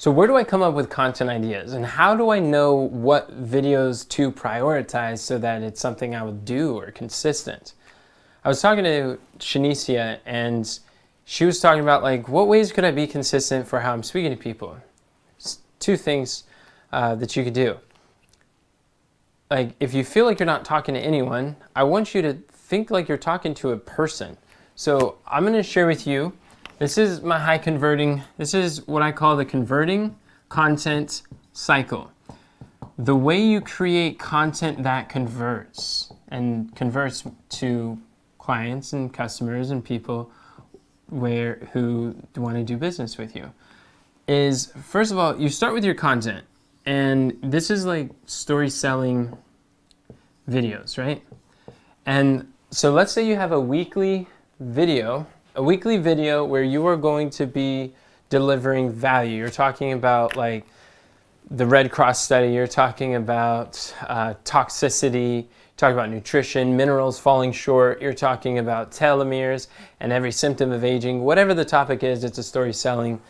So where do I come up with content ideas, and how do I know what videos to prioritize so that it's something I would do or consistent? I was talking to Shanicia, and she was talking about like, what ways could I be consistent for how I'm speaking to people? Two things that you could do. Like, if you feel like you're not talking to anyone, I want you to think like you're talking to a person. So I'm going to share with you, this is my this is what I call the converting content cycle. The way you create content that converts to clients and customers and people who want to do business with you is, first of all, you start with your content. And this is like story selling videos, right? And so let's say you have a weekly video where you are going to be delivering value. You're talking about like the Red Cross study, you're talking about toxicity, you're talking about nutrition, minerals falling short, you're talking about telomeres and every symptom of aging. Whatever the topic is, it's a story selling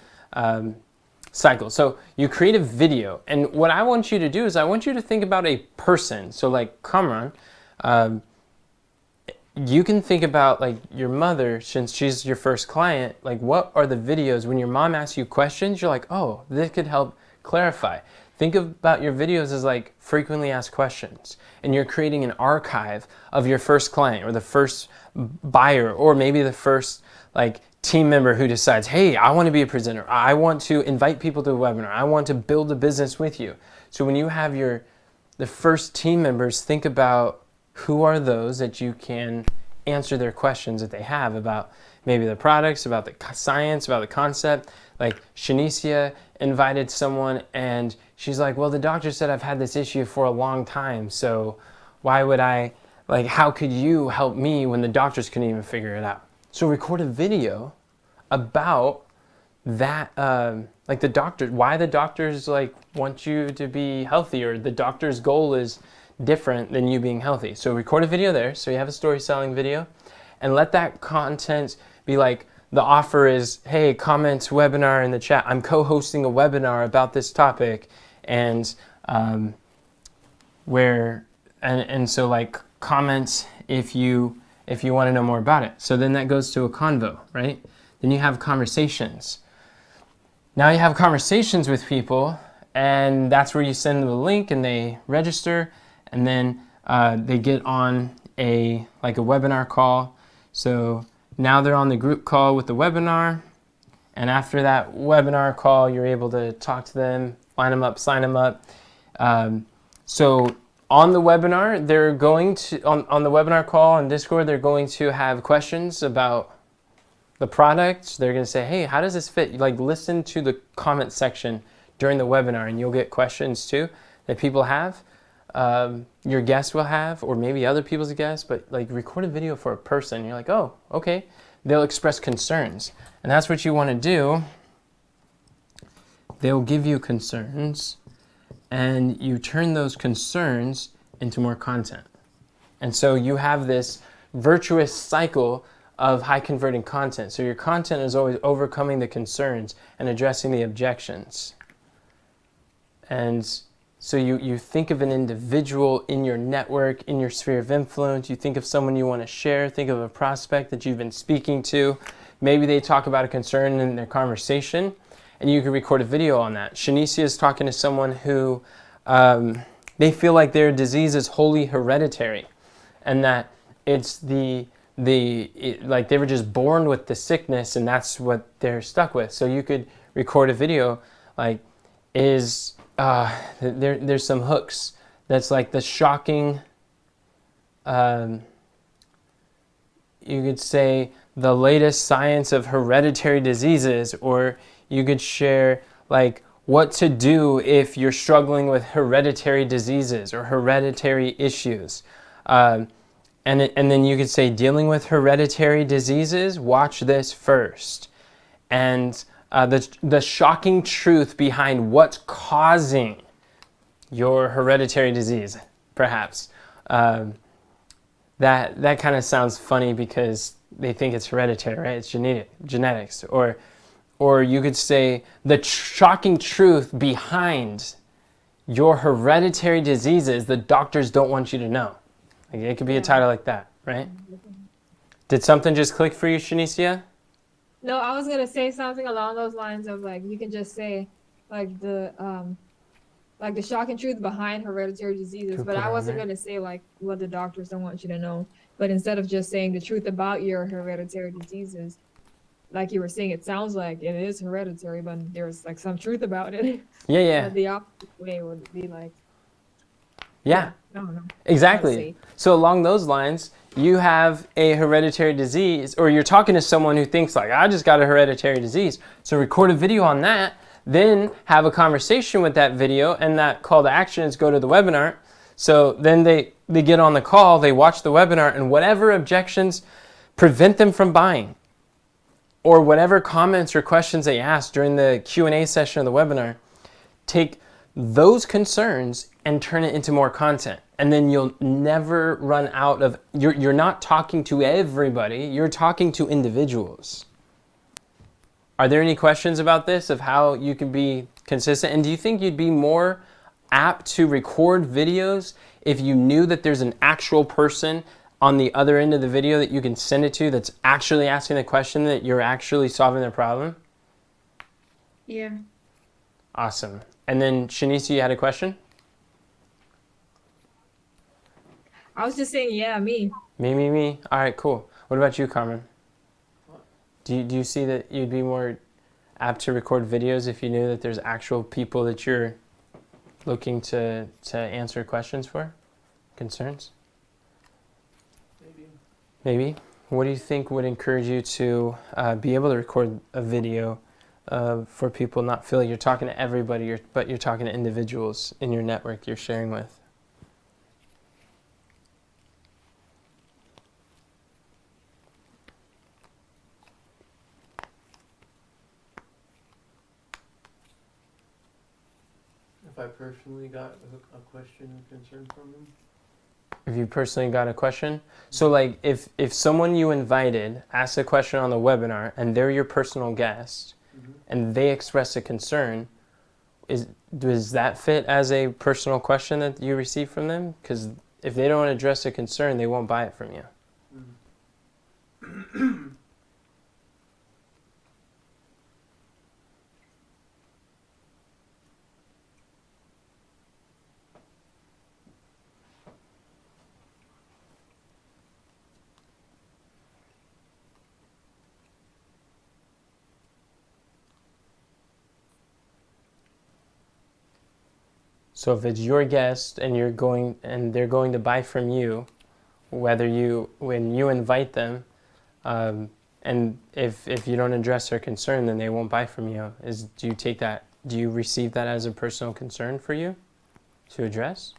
cycle. So you create a video, and what I want you to do is I want you to think about a person. So like Kamran, you can think about like your mother, since she's your first client. Like, what are the videos when your mom asks you questions, you're like, oh, this could help clarify. Think about your videos as like frequently asked questions, and you're creating an archive of your first client or the first buyer, or maybe the first like team member who decides, hey, I want to be a presenter. I want to invite people to a webinar. I want to build a business with you. So when you have the first team members, think about who are those that you can answer their questions that they have about maybe the products, about the science, about the concept. Like Shanicia invited someone and she's like, well, the doctor said I've had this issue for a long time. So why would how could you help me when the doctors couldn't even figure it out? So record a video about that, like the doctor, why the doctors like want you to be healthy, or the doctor's goal is different than you being healthy. So record a video there, so you have a story selling video, and let that content be like, the offer is, hey, comment webinar in the chat. I'm co-hosting a webinar about this topic, and so like comment if you want to know more about it. So then that goes to a convo, right? Then you have conversations. Now you have conversations with people, and that's where you send them a link and they register, and then they get on a webinar call. So now they're on the group call with the webinar, and after that webinar call, you're able to talk to them, line them up, sign them up. So on the webinar, they're going to, on the webinar call on Discord, they're going to have questions about the product. They're going to say, hey, how does this fit? Like, listen to the comment section during the webinar, and you'll get questions too that people have. Your guest will have, or maybe other people's guests, but like record a video for a person. You're like, oh, okay. They'll express concerns, and that's what you want to do. They'll give you concerns, and you turn those concerns into more content. And so you have this virtuous cycle of high converting content. So your content is always overcoming the concerns and addressing the objections. And so you think of an individual in your network, in your sphere of influence. You think of someone you want to share. Think of a prospect that you've been speaking to. Maybe they talk about a concern in their conversation, and you can record a video on that. Shanicia is talking to someone who they feel like their disease is wholly hereditary, and that it's like they were just born with the sickness, and that's what they're stuck with. So you could record a video like, there's some hooks that's like the shocking, you could say the latest science of hereditary diseases, or you could share like what to do if you're struggling with hereditary diseases or hereditary issues. And then you could say, dealing with hereditary diseases, watch this first. And the shocking truth behind what's causing your hereditary disease, perhaps. That kind of sounds funny because they think it's hereditary, right? It's genetics. Or Or you could say the shocking truth behind your hereditary diseases the doctors don't want you to know. Like, it could be a title like that, right? Did something just click for you, Shanicia? No, I was gonna say something along those lines of like you can just say like the shocking truth behind hereditary diseases, Could but put I it on wasn't there. gonna say like what the doctors don't want you to know. But instead of just saying the truth about your hereditary diseases, like you were saying, it sounds like it is hereditary, but there's like some truth about it. Yeah, yeah, But the opposite way would be like, yeah. yeah, I don't know how to Exactly. say. So along those lines, you have a hereditary disease, or you're talking to someone who thinks like, I just got a hereditary disease. So record a video on that, then have a conversation with that video, and that call to action is go to the webinar. So then they get on the call, they watch the webinar, and whatever objections prevent them from buying, or whatever comments or questions they ask during the Q&A session of the webinar, take those concerns and turn it into more content. And then you'll never run out of, you're not talking to everybody, you're talking to individuals. Are there any questions about this, of how you can be consistent? And do you think you'd be more apt to record videos if you knew that there's an actual person on the other end of the video that you can send it to that's actually asking the question, that you're actually solving their problem? Yeah. Awesome. And then Shanice, you had a question? I was just saying, yeah, me. Me. All right, cool. What about you, Carmen? Do you see that you'd be more apt to record videos if you knew that there's actual people that you're looking to answer questions for, concerns? Maybe. What do you think would encourage you to be able to record a video for people, not feel like you're talking to everybody, but you're talking to individuals in your network you're sharing with? If I personally got a question or concern from them? If you personally got a question? So like if someone you invited asks a question on the webinar and they're your personal guest and they express a concern, does that fit as a personal question that you receive from them? Because if they don't address a concern, they won't buy it from you. So if it's your guest and they're going to buy from you, when you invite them, and if you don't address their concern, then they won't buy from you. Do you receive that as a personal concern for you to address?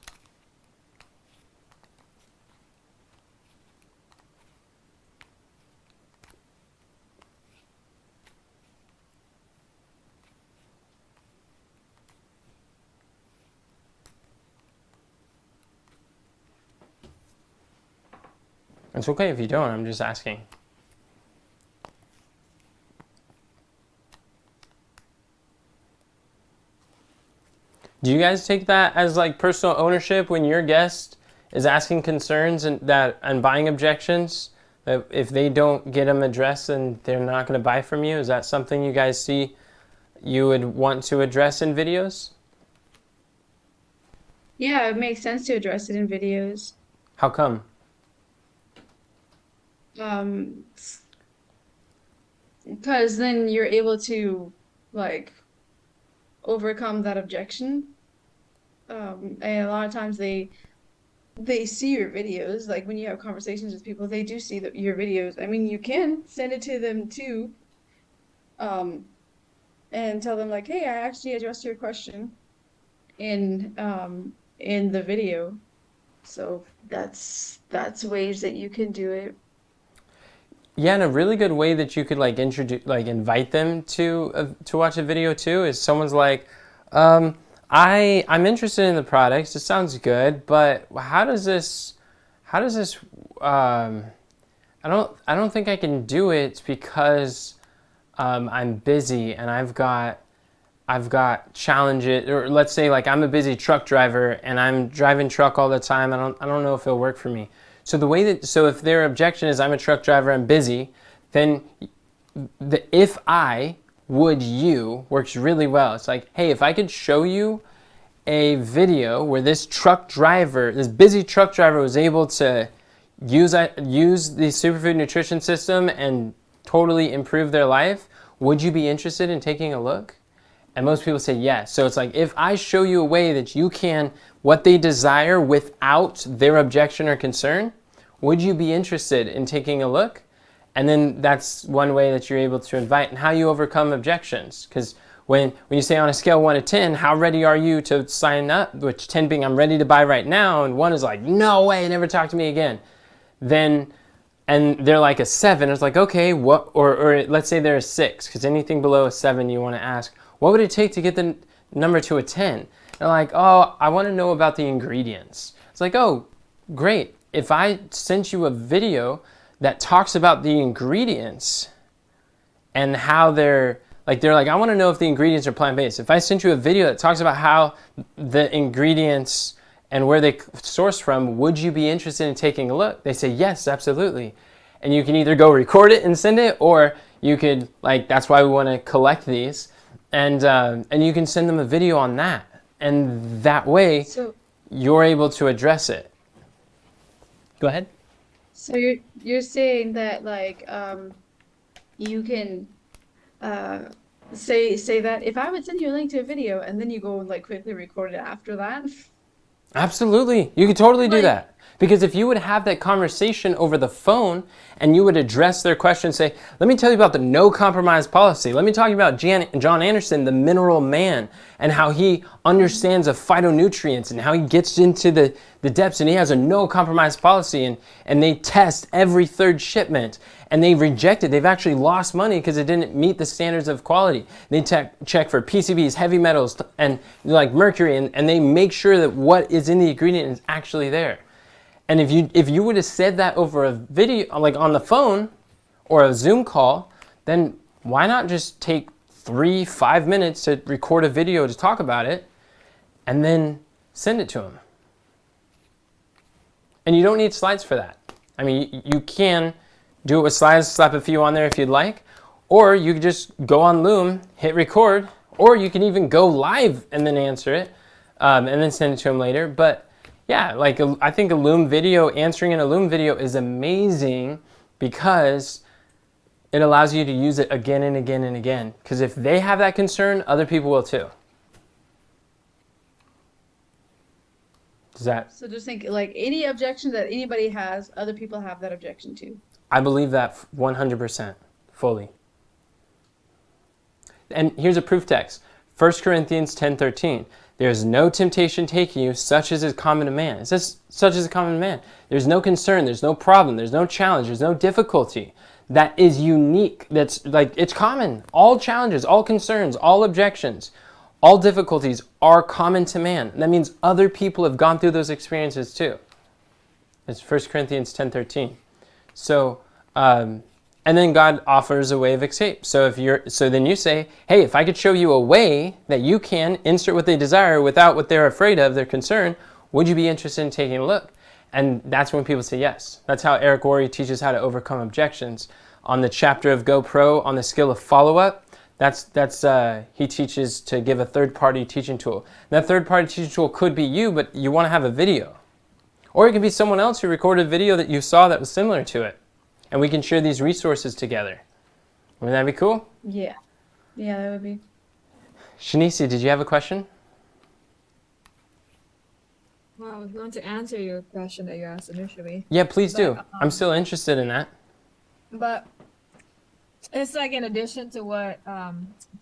It's okay if you don't, I'm just asking. Do you guys take that as like personal ownership when your guest is asking concerns and buying objections? That if they don't get them addressed, then they're not going to buy from you? Is that something you guys see you would want to address in videos? Yeah, it makes sense to address it in videos. How come? Um, because then you're able to like overcome that objection. And a lot of times they see your videos, like when you have conversations with people, they do see your videos. I mean, you can send it to them too, um, and tell them like, "Hey, I actually addressed your question in the video." So that's ways that you can do it. Yeah, and a really good way that you could like invite them to watch a video too is someone's like, I'm interested in the products. It sounds good, but how does this, I don't think I can do it because I'm busy and I've got challenges, or let's say like I'm a busy truck driver and I'm driving truck all the time. I don't know if it'll work for me. So if their objection is I'm a truck driver, I'm busy, then the if I would you works really well. It's like, hey, if I could show you a video where this busy truck driver was able to use the superfood nutrition system and totally improve their life, would you be interested in taking a look? And most people say yes. So it's like, if I show you a way that you can, what they desire without their objection or concern, would you be interested in taking a look? And then that's one way that you're able to invite, and how you overcome objections. Because when you say on a scale 1 to 10, how ready are you to sign up? Which 10 being I'm ready to buy right now, and 1 is like, no way, never talk to me again. Then, and they're like a 7, it's like, okay, what, or let's say they're a 6, because anything below a 7 you want to ask, what would it take to get the number to a 10? They're like, oh, I want to know about the ingredients. It's like, oh, great. If I sent you a video that talks about the ingredients and how they're like, I want to know if the ingredients are plant-based. If I sent you a video that talks about how the ingredients and where they source from, would you be interested in taking a look? They say, yes, absolutely. And you can either go record it and send it, or you could, like, that's why we want to collect these. And you can send them a video on that. And that way, you're able to address it. Go ahead. So you're saying that like you can say that if I would send you a link to a video and then you go and like quickly record it after that. Absolutely. You could totally do Like- that. Because if you would have that conversation over the phone and you would address their question, say, let me tell you about the no compromise policy. Let me talk about John Anderson, the mineral man, and how he understands of phytonutrients and how he gets into the depths, and he has a no compromise policy, and they test every third shipment and they reject it. They've actually lost money because it didn't meet the standards of quality. They check for PCBs, heavy metals, and like mercury, and they make sure that what is in the ingredient is actually there. And if you would have said that over a video, like on the phone or a Zoom call, then why not just take 3-5 minutes to record a video to talk about it and then send it to them? And you don't need slides for that. I mean, you can do it with slides, slap a few on there if you'd like, or you could just go on Loom, hit record, or you can even go live and then answer it and then send it to them later. But yeah, like I think a Loom video, answering in a Loom video is amazing because it allows you to use it again and again and again. Because if they have that concern, other people will too. Does that? So just think like any objection that anybody has, other people have that objection too. I believe that 100% fully. And here's a proof text. 1 Corinthians 10:13. There's no temptation taking you such as is common to man. It says such as is common to man. There's no concern, there's no problem, there's no challenge, there's no difficulty that is unique. That's like, it's common. All challenges, all concerns, all objections, all difficulties are common to man. And that means other people have gone through those experiences too. It's 1 Corinthians 10:13. So, and then God offers a way of escape. So then you say, hey, if I could show you a way that you can insert what they desire without what they're afraid of, their concern, would you be interested in taking a look? And that's when people say yes. That's how Eric Worre teaches how to overcome objections. On the chapter of GoPro, on the skill of follow-up, he teaches to give a third-party teaching tool. That third-party teaching tool could be you, but you want to have a video. Or it could be someone else who recorded a video that you saw that was similar to it. And we can share these resources together. Wouldn't that be cool? Yeah. Yeah, that would be. Shanicia, did you have a question? Well, I was going to answer your question that you asked initially, Yeah, please do. But, I'm still interested in that. but it's like in addition to what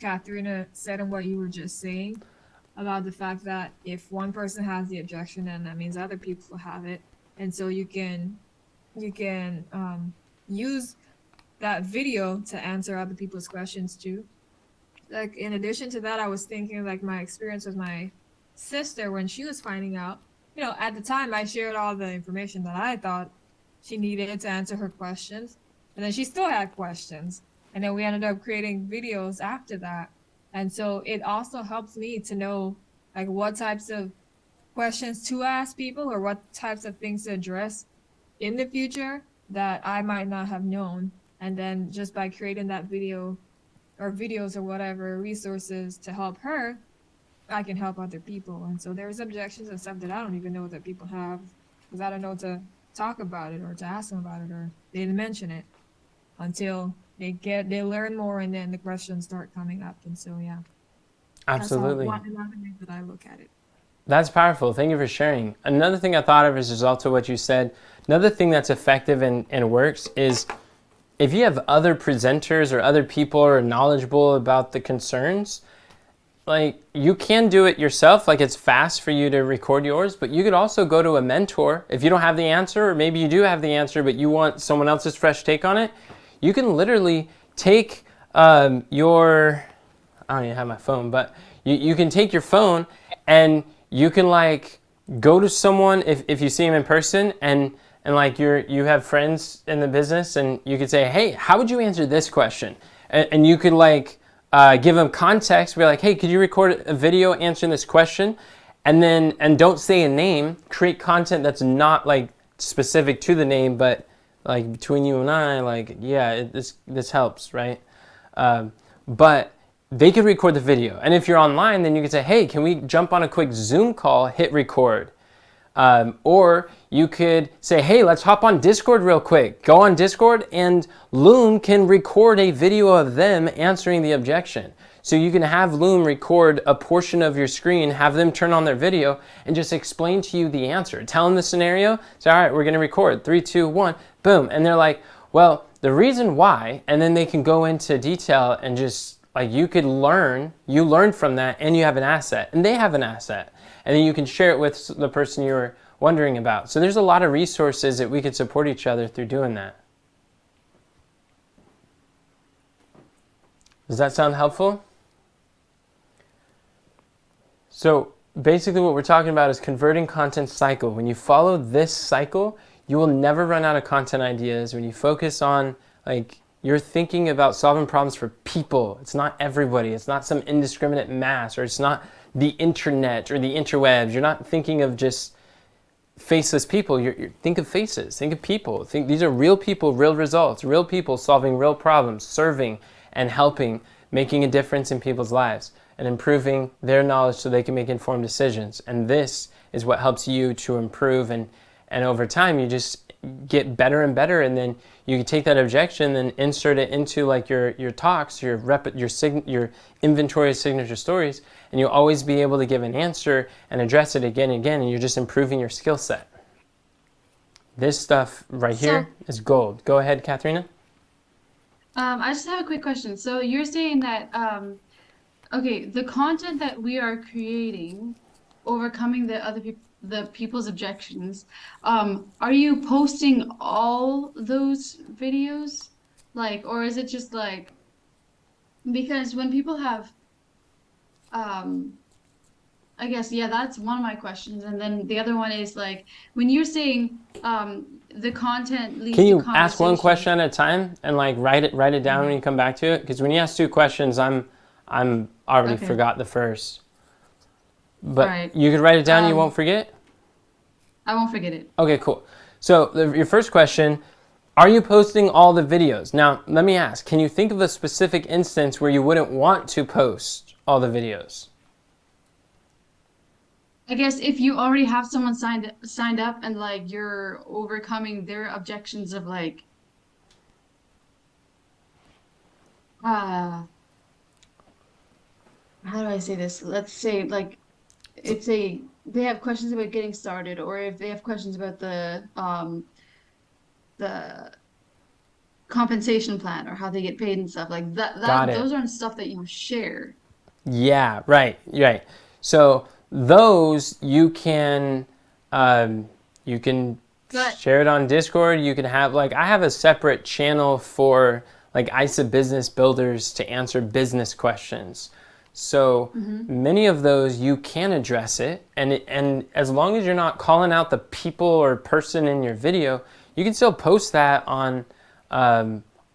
Katharina said and what you were just saying about the fact that if one person has the objection, then that means other people have it, and so you can use that video to answer other people's questions too. Like in addition to that, I was thinking like my experience with my sister when she was finding out. You know, at the time I shared all the information that I thought she needed to answer her questions, and then she still had questions. and then we ended up creating videos after that. And so it also helps me to know like what types of questions to ask people or what types of things to address in the future that I might not have known. And then just by creating that video or videos or whatever resources to help her, I can help other people. And so there's objections and stuff that I don't even know that people have because I don't know to talk about it or to ask them about it or they didn't mention it until they learn more and then the questions start coming up. And so yeah, Absolutely. that's another way that I look at it. That's powerful. Thank you for sharing. Another thing I thought of is also what you said. Another thing that's effective and works is if you have other presenters or other people who are knowledgeable about the concerns, like you can do it yourself, like it's fast for you to record yours, but you could also go to a mentor. If you don't have the answer, or maybe you do have the answer, but you want someone else's fresh take on it, you can literally take I don't even have my phone, but you can take your phone and you can like go to someone if you see them in person and like you have friends in the business and you could say, hey, how would you answer this question? And you could like give them context, be like, hey, could you record a video answering this question? And don't say a name, create content that's not like specific to the name, but like between you and I, like, yeah, this helps, right? But they could record the video. And if you're online, then you could say, hey, can we jump on a quick Zoom call, hit record? Or you could say, hey, let's hop on Discord real quick. Go on Discord and Loom can record a video of them answering the objection. So you can have Loom record a portion of your screen, have them turn on their video and just explain to you the answer. Tell them the scenario, say, all right, we're gonna record, 3, 2, 1, boom. And they're like, well, the reason why, and then they can go into detail and just like you learn from that and you have an asset and they have an asset. And then you can share it with the person you were wondering about. So there's a lot of resources that we could support each other through doing that. Does that sound helpful? So basically what we're talking about is converting content cycle. When you follow this cycle, you will never run out of content ideas. When you focus on like you're thinking about solving problems for people. It's not everybody. It's not some indiscriminate mass, or it's not the internet or the interwebs. You're not thinking of just faceless people. Think of faces. Think of people. Think these are real people, real results, real people solving real problems, serving and helping, making a difference in people's lives and improving their knowledge so they can make informed decisions. And this is what helps you to improve. And over time, you just get better and better, and then you can take that objection and insert it into like your talks, your inventory of signature stories, and you'll always be able to give an answer and address it again and again, and you're just improving your skill set. This stuff right here is gold. Go ahead, Katharina. I just have a quick question. So you're saying that, okay, the content that we are creating, overcoming the people's objections, are you posting all those videos? Like, or is it just like, because when people have, I guess, yeah, that's one of my questions. And then the other one is like, when you're saying, the content leads Can to you ask one conversation. question at a time and like write it down when you come back to it? Because when you ask 2 questions, I'm already Okay. forgot the first. But Right. you could write it down, you won't forget? I won't forget it. Okay, cool. So your first question, are you posting all the videos? Now, let me ask, can you think of a specific instance where you wouldn't want to post all the videos? I guess if you already have someone signed up and like you're overcoming their objections of like uh how do I say this? Let's say like if they have questions about getting started, or if they have questions about the compensation plan or how they get paid and stuff like Got it. those aren't stuff that you share. Yeah, right. So those you can But share it on Discord. You can have like I have a separate channel for like ISA business builders to answer business questions. So many of those you can address it, and as long as you're not calling out the people or person in your video, you can still post that on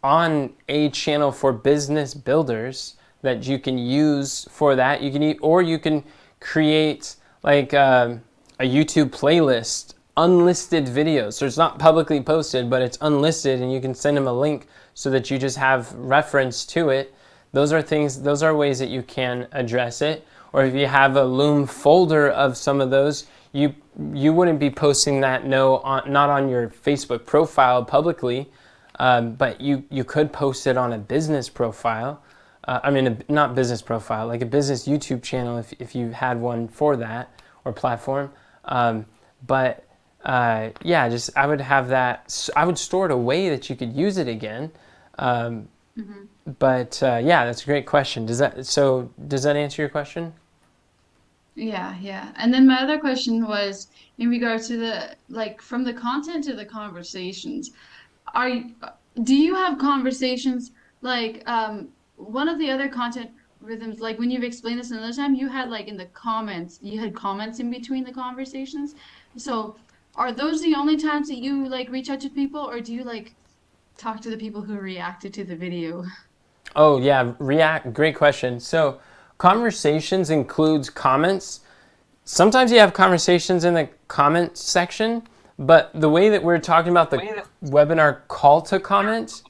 on a channel for business builders that you can use for that. Or you can create like a YouTube playlist, unlisted videos. So it's not publicly posted, but it's unlisted, and you can send them a link so that you just have reference to it. Those are ways that you can address it. Or if you have a Loom folder of some of those, you wouldn't be posting that not on your Facebook profile publicly, but you could post it on a business profile. Not business profile, like a business YouTube channel if you had one for that or platform. I would have that. I would store it away that you could use it again. That's a great question. Does that answer your question? Yeah. And then my other question was in regards to from the content to the conversations. Do you have conversations one of the other content rhythms, like when you've explained this another time, you had in the comments, you had comments in between the conversations. So are those the only times that you reach out to people, or do you talk to the people who reacted to the video? Oh yeah, great question. So conversations includes comments. Sometimes you have conversations in the comments section, but the way that we're talking about the webinar call to comment,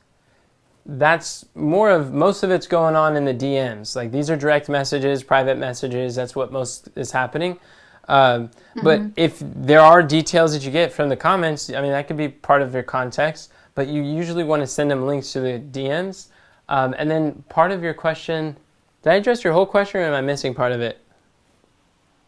that's most of it's going on in the DMs. Like these are direct messages, private messages. That's what most is happening. But if there are details that you get from the comments, that could be part of your context, but you usually want to send them links to the DMs. And then part of your question, did I address your whole question, or am I missing part of it?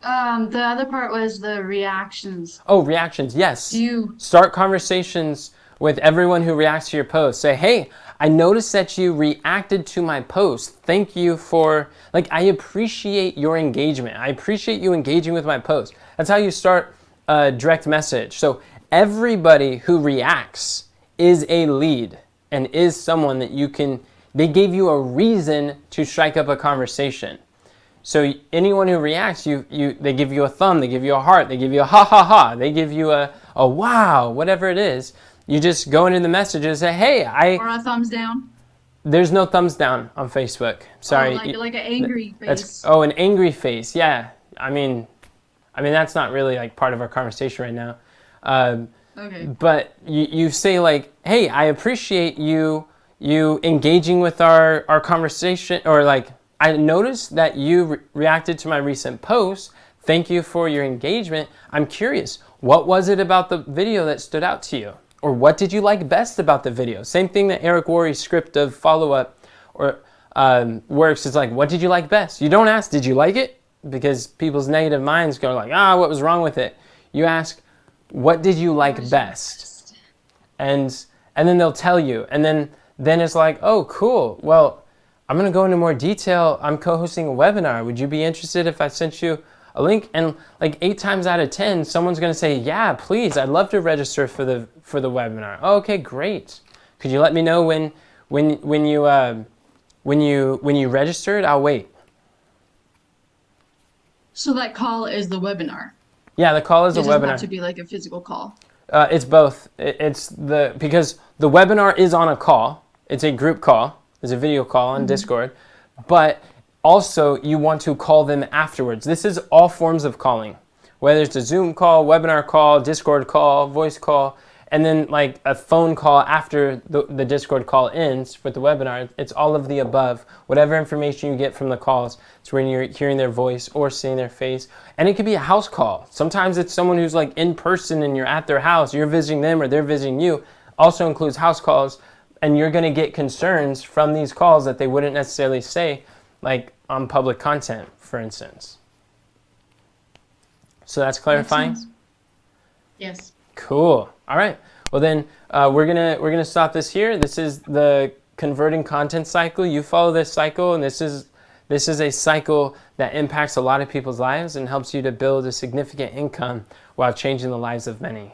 The other part was the reactions. Oh, reactions, yes. You start conversations with everyone who reacts to your post. Say, hey, I noticed that you reacted to my post. Thank you for, I appreciate your engagement. I appreciate you engaging with my post. That's how you start a direct message. So everybody who reacts is a lead and is someone that they gave you a reason to strike up a conversation. So anyone who reacts, they give you a thumb, they give you a heart, they give you a ha ha ha, they give you a wow, whatever it is. You just go into the message and say, hey, or a thumbs down. There's no thumbs down on Facebook. Sorry. Like an angry face. An angry face. Yeah. I mean that's not really part of our conversation right now. Okay. But you say hey, I appreciate you engaging with our conversation, or I noticed that you reacted to my recent post. Thank you for your engagement. I'm curious, what was it about the video that stood out to you? Or what did you like best about the video? Same thing that Eric Worre's script of follow-up works. It's what did you like best? You don't ask, did you like it? Because people's negative minds go what was wrong with it? You ask, what did you like best? And then they'll tell you. And then it's oh, cool. Well, I'm going to go into more detail. I'm co-hosting a webinar. Would you be interested if I sent you a link? And 8 times out of 10, someone's going to say, yeah, please, I'd love to register for the webinar. Oh, okay, great. Could you let me know when you registered? I'll wait. So that call is the webinar. Yeah, the call is a webinar. It doesn't have to be a physical call. It's both. Because the webinar is on a call. It's a group call. It's a video call on Discord. But also, you want to call them afterwards. This is all forms of calling, whether it's a Zoom call, webinar call, Discord call, voice call, and then a phone call after the Discord call ends with the webinar. It's all of the above. Whatever information you get from the calls, it's when you're hearing their voice or seeing their face. And it could be a house call. Sometimes it's someone who's in person and you're at their house, you're visiting them or they're visiting you. Also includes house calls, and you're going to get concerns from these calls that they wouldn't necessarily say on public content, for instance. So that's clarifying? Yes. Cool. All right. Well then, we're gonna stop this here. This is the converting content cycle. You follow this cycle, and this is a cycle that impacts a lot of people's lives and helps you to build a significant income while changing the lives of many.